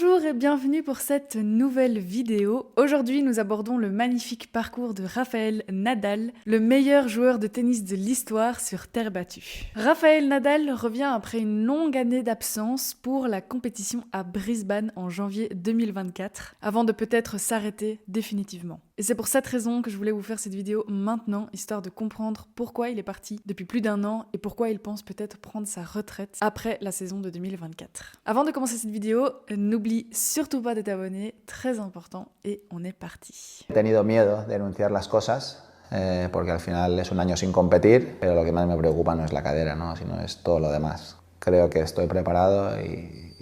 Bonjour et bienvenue pour cette nouvelle vidéo. Aujourd'hui, nous abordons le magnifique parcours de Rafael Nadal, le meilleur joueur de tennis de l'histoire sur terre battue. Rafael Nadal revient après une longue année d'absence pour la compétition à Brisbane en janvier 2024, avant de peut-être s'arrêter définitivement. Et c'est pour cette raison que je voulais vous faire cette vidéo maintenant, histoire de comprendre pourquoi il est parti depuis plus d'un an et pourquoi il pense peut-être prendre sa retraite après la saison de 2024. Avant de commencer cette vidéo, n'oublie surtout pas de t'abonner, très important, et on est parti. He tenido miedo de anunciar las cosas porque al final es un año sin competir, pero lo que más me preocupa no es la cadera, ¿no? Sino es todo lo demás. Creo que estoy preparado y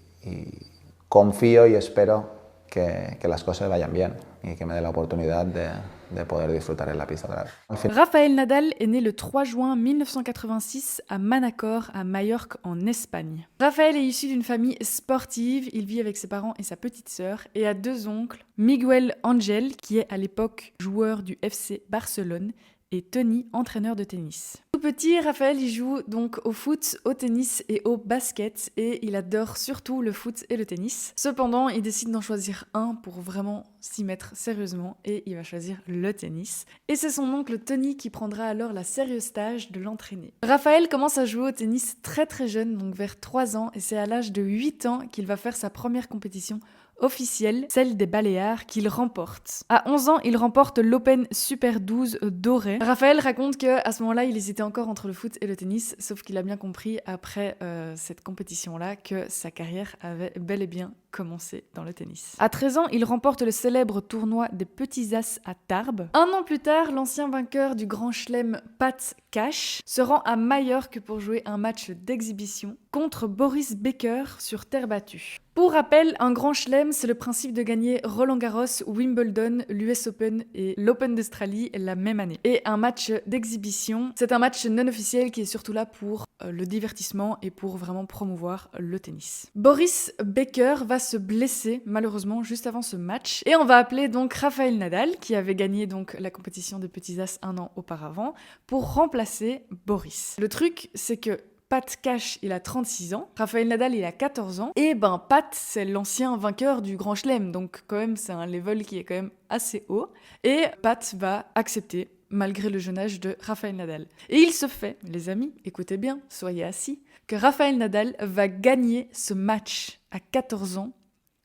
confío y espero que las cosas vayan bien y que me dé la oportunidad de poder disfrutar en la pista otra vez. Rafael Nadal est né le 3 juin 1986 à Manacor, à Majorque, en Espagne. Rafael est issu d'une famille sportive, il vit avec ses parents et sa petite sœur, et a deux oncles, Miguel Angel, qui est à l'époque joueur du FC Barcelone, et Tony, entraîneur de tennis. Tout petit, Rafael y joue donc au foot, au tennis et au basket, et il adore surtout le foot et le tennis. Cependant, il décide d'en choisir un pour vraiment s'y mettre sérieusement, et il va choisir le tennis. Et c'est son oncle Tony qui prendra alors la sérieuse tâche de l'entraîner. Rafael commence à jouer au tennis très jeune, donc vers 3 ans, et c'est à l'âge de 8 ans qu'il va faire sa première compétition officielle, celle des Baléares, qu'il remporte. À 11 ans, il remporte l'Open Super 12 doré. Rafael raconte qu'à ce moment-là, il hésitait encore entre le foot et le tennis, sauf qu'il a bien compris après cette compétition-là que sa carrière avait bel et bien commencé dans le tennis. À 13 ans, il remporte le célèbre tournoi des Petits As à Tarbes. Un an plus tard, l'ancien vainqueur du Grand Chelem, Pat Cash, se rend à Majorque pour jouer un match d'exhibition contre Boris Becker sur terre battue. Pour rappel, un Grand Chelem, c'est le principe de gagner Roland-Garros, Wimbledon, l'US Open et l'Open d'Australie la même année. Et un match d'exhibition, c'est un match non officiel qui est surtout là pour le divertissement et pour vraiment promouvoir le tennis. Boris Becker va se blesser malheureusement juste avant ce match et on va appeler donc Rafael Nadal, qui avait gagné donc la compétition des Petits As un an auparavant, pour remplacer Boris. Le truc, c'est que Pat Cash, il a 36 ans, Rafael Nadal, il a 14 ans, et Pat, c'est l'ancien vainqueur du Grand Chelem, donc quand même, c'est un level qui est quand même assez haut, et Pat va accepter, malgré le jeune âge de Rafael Nadal. Et il se fait, les amis, écoutez bien, soyez assis, que Rafael Nadal va gagner ce match à 14 ans,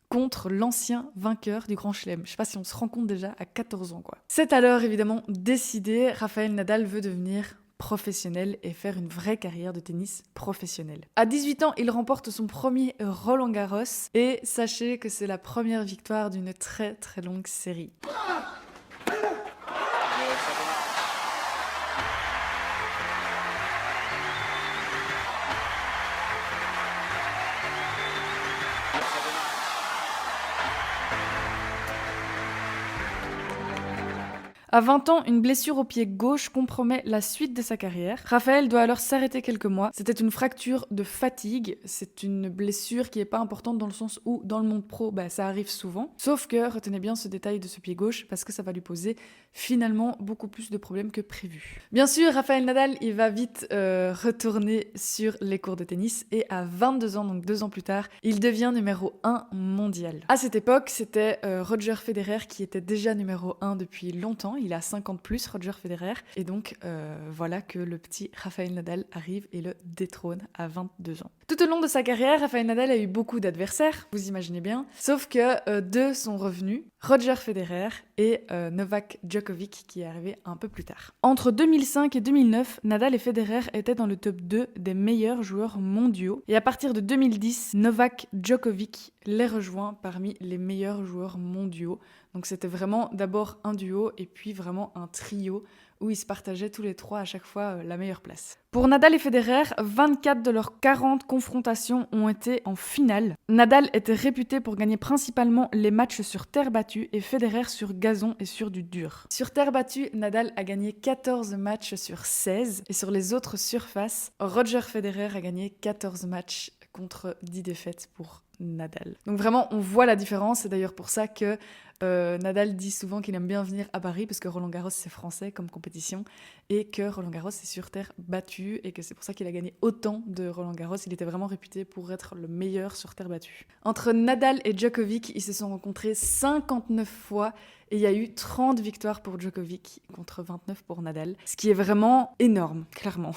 contre l'ancien vainqueur du Grand Chelem. Je sais pas si on se rend compte déjà à 14 ans, quoi. C'est alors évidemment décidé, Rafael Nadal veut devenir professionnel et faire une vraie carrière de tennis professionnelle. À 18 ans, il remporte son premier Roland-Garros et sachez que c'est la première victoire d'une très longue série. À 20 ans, une blessure au pied gauche compromet la suite de sa carrière. Rafael doit alors s'arrêter quelques mois. C'était une fracture de fatigue. C'est une blessure qui est pas importante dans le sens où, dans le monde pro, ça arrive souvent. Sauf que, retenez bien ce détail de ce pied gauche, parce que ça va lui poser finalement beaucoup plus de problèmes que prévu. Bien sûr, Rafael Nadal, il va vite retourner sur les cours de tennis et à 22 ans, donc 2 ans plus tard, il devient numéro 1 mondial. À cette époque, c'était Roger Federer qui était déjà numéro 1 depuis longtemps. Il a 50 plus, Roger Federer. Et donc, voilà que le petit Rafael Nadal arrive et le détrône à 22 ans. Tout au long de sa carrière, Rafael Nadal a eu beaucoup d'adversaires, vous imaginez bien. Sauf que 2 sont revenus, Roger Federer et Novak Djokovic, qui est arrivé un peu plus tard. Entre 2005 et 2009, Nadal et Federer étaient dans le top 2 des meilleurs joueurs mondiaux. Et à partir de 2010, Novak Djokovic les rejoint parmi les meilleurs joueurs mondiaux. Donc c'était vraiment d'abord un duo et puis vraiment un trio où ils se partageaient tous les trois à chaque fois la meilleure place. Pour Nadal et Federer, 24 de leurs 40 confrontations ont été en finale. Nadal était réputé pour gagner principalement les matchs sur terre battue et Federer sur gazon et sur du dur. Sur terre battue, Nadal a gagné 14 matchs sur 16 et sur les autres surfaces, Roger Federer a gagné 14 matchs contre 10 défaites pour Nadal. Donc vraiment, on voit la différence. C'est d'ailleurs pour ça que Nadal dit souvent qu'il aime bien venir à Paris parce que Roland-Garros c'est français comme compétition et que Roland-Garros c'est sur terre battue et que c'est pour ça qu'il a gagné autant de Roland-Garros. Il était vraiment réputé pour être le meilleur sur terre battue. Entre Nadal et Djokovic, ils se sont rencontrés 59 fois et il y a eu 30 victoires pour Djokovic contre 29 pour Nadal, ce qui est vraiment énorme, clairement.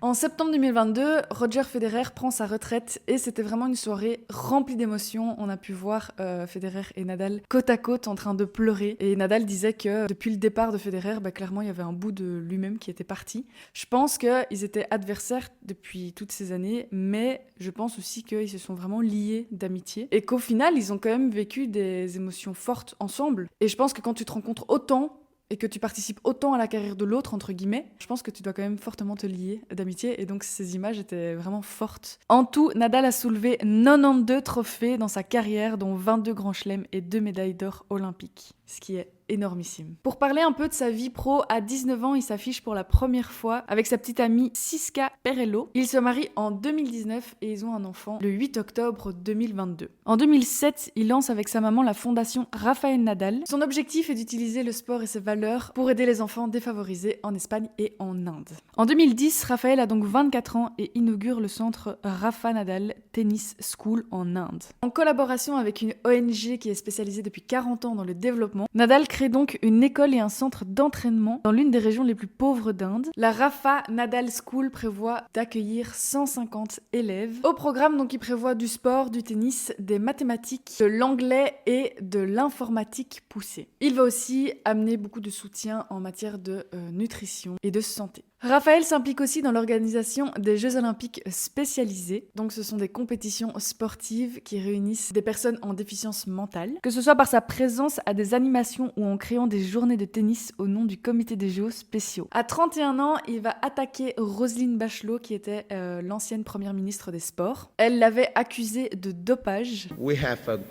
En septembre 2022, Roger Federer prend sa retraite et c'était vraiment une soirée remplie d'émotions. On a pu voir Federer et Nadal côte à côte en train de pleurer. Et Nadal disait que depuis le départ de Federer, clairement il y avait un bout de lui-même qui était parti. Je pense qu'ils étaient adversaires depuis toutes ces années, mais je pense aussi qu'ils se sont vraiment liés d'amitié. Et qu'au final, ils ont quand même vécu des émotions fortes ensemble. Et je pense que quand tu te rencontres autant, et que tu participes autant à la carrière de l'autre, entre guillemets, je pense que tu dois quand même fortement te lier d'amitié. Et donc, ces images étaient vraiment fortes. En tout, Nadal a soulevé 92 trophées dans sa carrière, dont 22 grands chelems et 2 médailles d'or olympiques. Ce qui est énormissime. Pour parler un peu de sa vie pro, à 19 ans, il s'affiche pour la première fois avec sa petite amie Siska Perello. Ils se marient en 2019 et ils ont un enfant le 8 octobre 2022. En 2007, il lance avec sa maman la fondation Rafael Nadal. Son objectif est d'utiliser le sport et ses valeurs pour aider les enfants défavorisés en Espagne et en Inde. En 2010, Rafael a donc 24 ans et inaugure le centre Rafa Nadal Tennis School en Inde. En collaboration avec une ONG qui est spécialisée depuis 40 ans dans le développement, Nadal crée donc une école et un centre d'entraînement dans l'une des régions les plus pauvres d'Inde. La Rafa Nadal School prévoit d'accueillir 150 élèves. Au programme, donc, il prévoit du sport, du tennis, des mathématiques, de l'anglais et de l'informatique poussée. Il va aussi amener beaucoup de soutien en matière de nutrition et de santé. Raphaël s'implique aussi dans l'organisation des Jeux Olympiques spécialisés. Donc ce sont des compétitions sportives qui réunissent des personnes en déficience mentale, que ce soit par sa présence à des animations ou en créant des journées de tennis au nom du comité des Jeux spéciaux. À 31 ans, il va attaquer Roselyne Bachelot, qui était l'ancienne première ministre des Sports. Elle l'avait accusée de dopage. We have,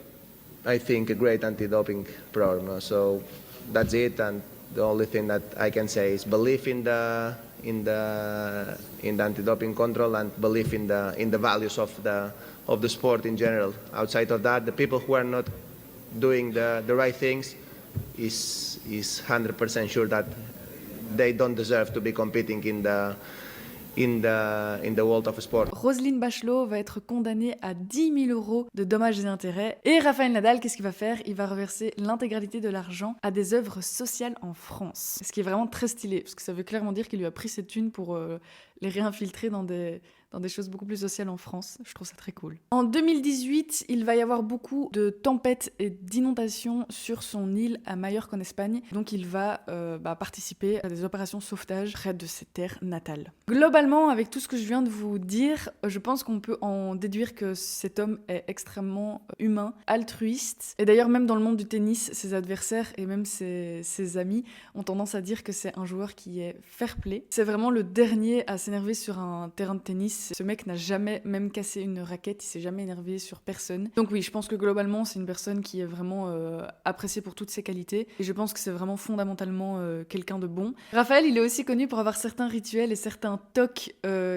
I think, a great anti-doping program, so that's it. And the only thing that I can say is believe in the anti-doping control and believe in the values of the sport in general. Outside of that, the people who are not doing the right things is 100% sure that they don't deserve to be competing in the world of sport. Roselyne Bachelot va être condamnée à 10 000 € de dommages et intérêts. Et Rafael Nadal, qu'est-ce qu'il va faire? Il va reverser l'intégralité de l'argent à des œuvres sociales en France. Ce qui est vraiment très stylé, parce que ça veut clairement dire qu'il lui a pris ses thunes pour les réinfiltrer dans des choses beaucoup plus sociales en France. Je trouve ça très cool. En 2018, il va y avoir beaucoup de tempêtes et d'inondations sur son île à Majorque en Espagne. Donc il va participer à des opérations sauvetage près de ses terres natales. Globalement, avec tout ce que je viens de vous dire, je pense qu'on peut en déduire que cet homme est extrêmement humain, altruiste. Et d'ailleurs, même dans le monde du tennis, ses adversaires et même ses amis ont tendance à dire que c'est un joueur qui est fair-play. C'est vraiment le dernier à s'énerver sur un terrain de tennis. Ce mec n'a jamais même cassé une raquette, il s'est jamais énervé sur personne. Donc oui, je pense que globalement, c'est une personne qui est vraiment appréciée pour toutes ses qualités. Et je pense que c'est vraiment fondamentalement quelqu'un de bon. Raphaël, il est aussi connu pour avoir certains rituels et certains tocs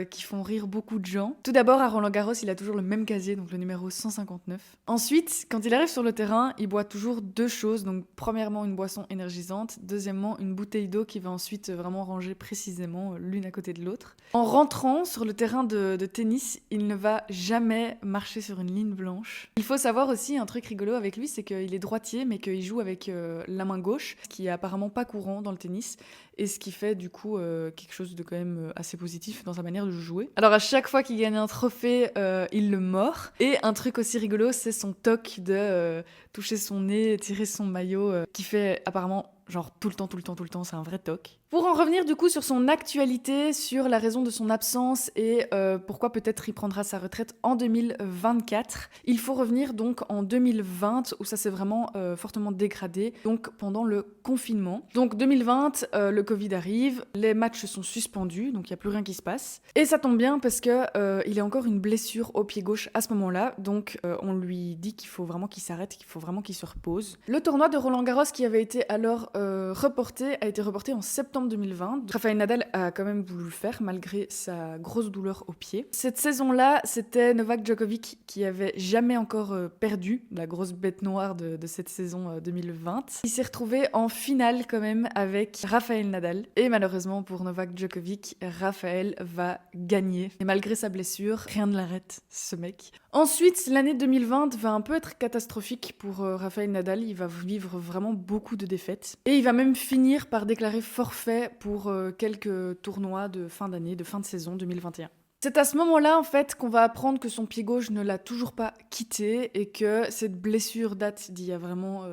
qui font rire beaucoup de gens. Tout d'abord, à Roland-Garros, il a toujours le même casier, donc le numéro 159. Ensuite, quand il arrive sur le terrain, il boit toujours deux choses. Donc premièrement, une boisson énergisante. Deuxièmement, une bouteille d'eau qui va ensuite vraiment ranger précisément l'une à côté de l'autre. En rentrant sur le terrain de tennis, il ne va jamais marcher sur une ligne blanche. Il faut savoir aussi un truc rigolo avec lui, c'est qu'il est droitier, mais qu'il joue avec la main gauche, ce qui est apparemment pas courant dans le tennis, et ce qui fait du coup quelque chose de quand même assez positif dans sa manière de jouer. Alors à chaque fois qu'il gagne un trophée, il le mord. Et un truc aussi rigolo, c'est son toc de toucher son nez, tirer son maillot, qui fait apparemment genre tout le temps, c'est un vrai toc. Pour en revenir du coup sur son actualité, sur la raison de son absence et pourquoi peut-être il prendra sa retraite en 2024, il faut revenir donc en 2020 où ça s'est vraiment fortement dégradé, donc pendant le confinement. Donc 2020, le Covid arrive, les matchs sont suspendus, donc il n'y a plus rien qui se passe. Et ça tombe bien parce que il a encore une blessure au pied gauche à ce moment-là, donc on lui dit qu'il faut vraiment qu'il s'arrête, qu'il faut vraiment qu'il se repose. Le tournoi de Roland-Garros qui avait été alors a été reporté en septembre 2020. Rafael Nadal a quand même voulu le faire malgré sa grosse douleur au pied. Cette saison-là, c'était Novak Djokovic qui avait jamais encore perdu, la grosse bête noire de cette saison 2020. Il s'est retrouvé en finale quand même avec Rafael Nadal. Et malheureusement pour Novak Djokovic, Rafael va gagner. Et malgré sa blessure, rien ne l'arrête, ce mec. Ensuite, l'année 2020 va un peu être catastrophique pour Rafael Nadal. Il va vivre vraiment beaucoup de défaites. Et il va même finir par déclarer forfait pour quelques tournois de fin d'année, de fin de saison 2021. C'est à ce moment-là, en fait, qu'on va apprendre que son pied gauche ne l'a toujours pas quitté et que cette blessure date d'il y a vraiment,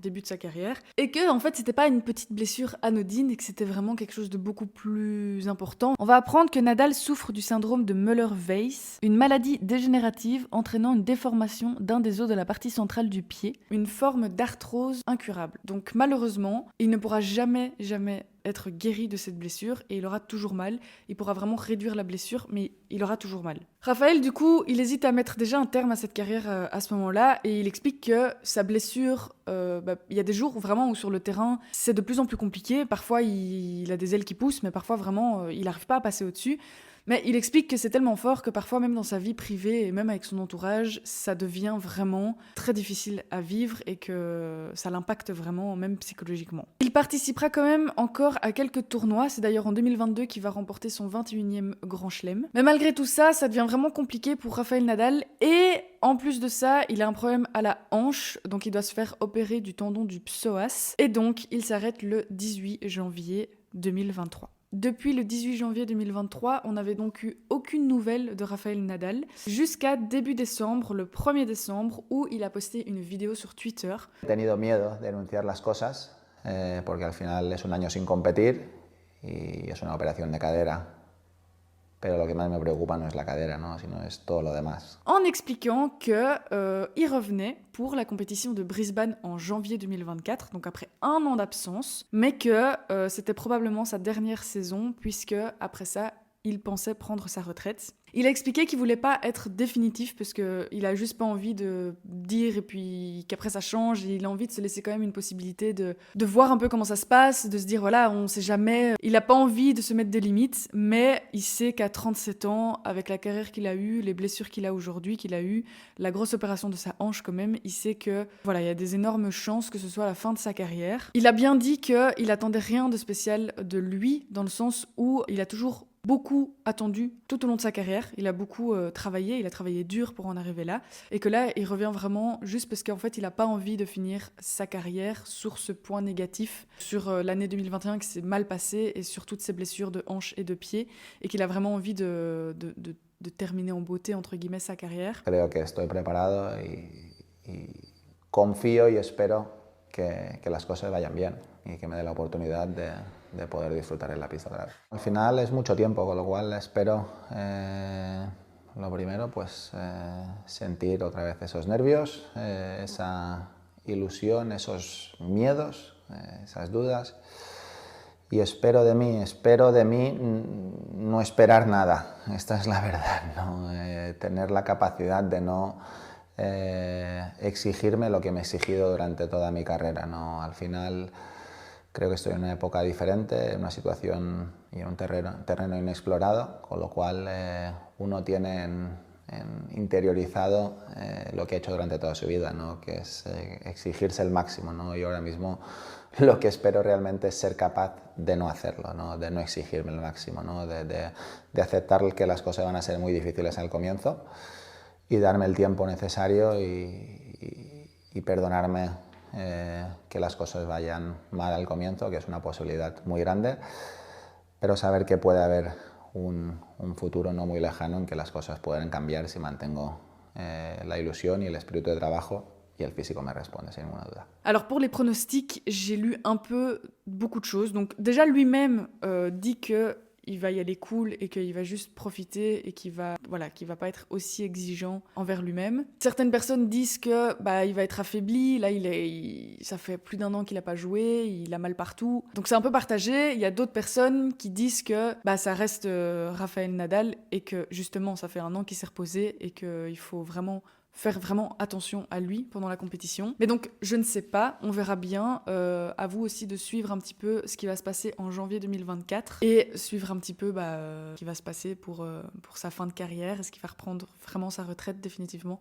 début de sa carrière. Et que, en fait, c'était pas une petite blessure anodine et que c'était vraiment quelque chose de beaucoup plus important. On va apprendre que Nadal souffre du syndrome de Müller-Weiss, une maladie dégénérative entraînant une déformation d'un des os de la partie centrale du pied, une forme d'arthrose incurable. Donc, malheureusement, il ne pourra jamais être guéri de cette blessure et il aura toujours mal. Il pourra vraiment réduire la blessure, mais il aura toujours mal. Raphaël, du coup, il hésite à mettre déjà un terme à cette carrière à ce moment-là et il explique que sa blessure, il y a des jours où sur le terrain, c'est de plus en plus compliqué. Parfois, il a des ailes qui poussent, mais parfois vraiment, il n'arrive pas à passer au-dessus. Mais il explique que c'est tellement fort que parfois, même dans sa vie privée et même avec son entourage, ça devient vraiment très difficile à vivre et que ça l'impacte vraiment, même psychologiquement. Il participera quand même encore à quelques tournois. C'est d'ailleurs en 2022 qu'il va remporter son 21e Grand Chelem. Mais malgré tout ça, ça devient vraiment compliqué pour Rafael Nadal. Et en plus de ça, il a un problème à la hanche, donc il doit se faire opérer du tendon du psoas. Et donc, il s'arrête le 18 janvier 2023. Depuis le 18 janvier 2023, on n'avait donc eu aucune nouvelle de Rafael Nadal jusqu'à début décembre, le 1er décembre, où il a posté une vidéo sur Twitter. He tenido miedo de denunciar las cosas porque al final es un año sin competir y es una operación de cadera. Pero lo que más me preocupa no es la cadera, ¿no? Sino es todo lo demás. En expliquant qu'il revenait pour la compétition de Brisbane en janvier 2024, donc après un an d'absence, mais que c'était probablement sa dernière saison, puisque après ça, il pensait prendre sa retraite. Il a expliqué qu'il voulait pas être définitif parce qu'il a juste pas envie de dire et puis qu'après ça change. Et il a envie de se laisser quand même une possibilité de voir un peu comment ça se passe, de se dire voilà, on sait jamais. Il a pas envie de se mettre des limites, mais il sait qu'à 37 ans, avec la carrière qu'il a eue, les blessures qu'il a aujourd'hui, qu'il a eues, la grosse opération de sa hanche quand même, il sait que voilà, il y a des énormes chances que ce soit la fin de sa carrière. Il a bien dit qu'il attendait rien de spécial de lui, dans le sens où il a toujours beaucoup attendu tout au long de sa carrière. Il a beaucoup travaillé, il a travaillé dur pour en arriver là. Et que là, il revient vraiment juste parce qu'en fait, il n'a pas envie de finir sa carrière sur ce point négatif, sur l'année 2021 qui s'est mal passée et sur toutes ses blessures de hanche et de pied. Et qu'il a vraiment envie de terminer en beauté, entre guillemets, sa carrière. Creo que estoy preparado y confío y espero que las cosas vayan bien y que me dé la oportunidad de poder disfrutar en la pista otra vez. Al final es mucho tiempo, con lo cual espero, lo primero, pues sentir otra vez esos nervios, esa ilusión, esos miedos, esas dudas. Y espero de mí no esperar nada, esta es la verdad, ¿no? Tener la capacidad de no exigirme lo que me he exigido durante toda mi carrera, ¿no? Al final creo que estoy en una época diferente, en una situación y en un terreno inexplorado, con lo cual uno tiene interiorizado lo que ha hecho durante toda su vida, ¿no? Que es exigirse el máximo, ¿no? Y ahora mismo lo que espero realmente es ser capaz de no hacerlo, ¿no? De no exigirme el máximo, ¿no? De aceptar que las cosas van a ser muy difíciles al comienzo y darme el tiempo necesario y perdonarme que las cosas vayan mal al comienzo, que es una posibilidad muy grande, pero saber que puede haber un futuro no muy lejano en que las cosas pueden cambiar si mantengo la ilusión y el espíritu de trabajo y el físico me responde sin ninguna duda. Alors pour les pronostics, j'ai lu un peu beaucoup de choses. Donc déjà lui-même dit que il va y aller cool et qu'il va juste profiter et qu'il va pas être aussi exigeant envers lui-même. Certaines personnes disent que il va être affaibli. Là, ça fait plus d'un an qu'il a pas joué, il a mal partout. Donc c'est un peu partagé. Il y a d'autres personnes qui disent que ça reste Rafael Nadal et que justement ça fait un an qu'il s'est reposé et qu'il faut vraiment faire vraiment attention à lui pendant la compétition. Mais donc, je ne sais pas, on verra bien. À vous aussi de suivre un petit peu ce qui va se passer en janvier 2024 et suivre un petit peu ce qui va se passer pour sa fin de carrière. Est-ce qu'il va reprendre vraiment sa retraite définitivement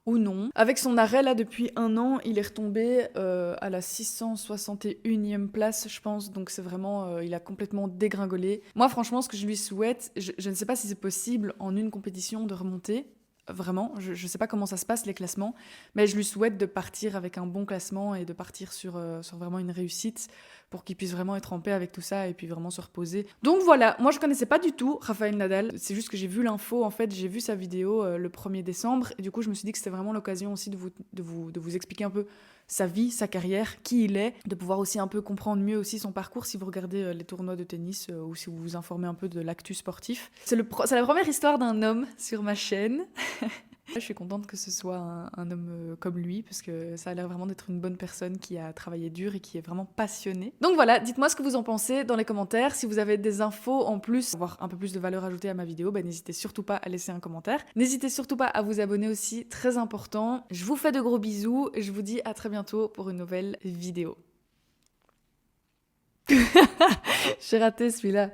ou non. Avec son arrêt là depuis 1 an, il est retombé à la 661e place, je pense. Donc c'est vraiment, il a complètement dégringolé. Moi franchement, ce que je lui souhaite, je ne sais pas si c'est possible en une compétition de remonter. Vraiment, je ne sais pas comment ça se passe les classements, mais je lui souhaite de partir avec un bon classement et de partir sur vraiment une réussite pour qu'il puisse vraiment être en paix avec tout ça et puis vraiment se reposer. Donc voilà, moi je connaissais pas du tout Rafael Nadal, c'est juste que j'ai vu l'info, en fait j'ai vu sa vidéo le 1er décembre et du coup je me suis dit que c'était vraiment l'occasion aussi de vous expliquer un peu sa vie, sa carrière, qui il est, de pouvoir aussi un peu comprendre mieux aussi son parcours si vous regardez les tournois de tennis ou si vous vous informez un peu de l'actu sportif. C'est la première histoire d'un homme sur ma chaîne. Je suis contente que ce soit un homme comme lui, parce que ça a l'air vraiment d'être une bonne personne qui a travaillé dur et qui est vraiment passionné. Donc voilà, dites-moi ce que vous en pensez dans les commentaires. Si vous avez des infos en plus, avoir un peu plus de valeur ajoutée à ma vidéo, n'hésitez surtout pas à laisser un commentaire. N'hésitez surtout pas à vous abonner aussi, très important. Je vous fais de gros bisous et je vous dis à très bientôt pour une nouvelle vidéo. J'ai raté celui-là.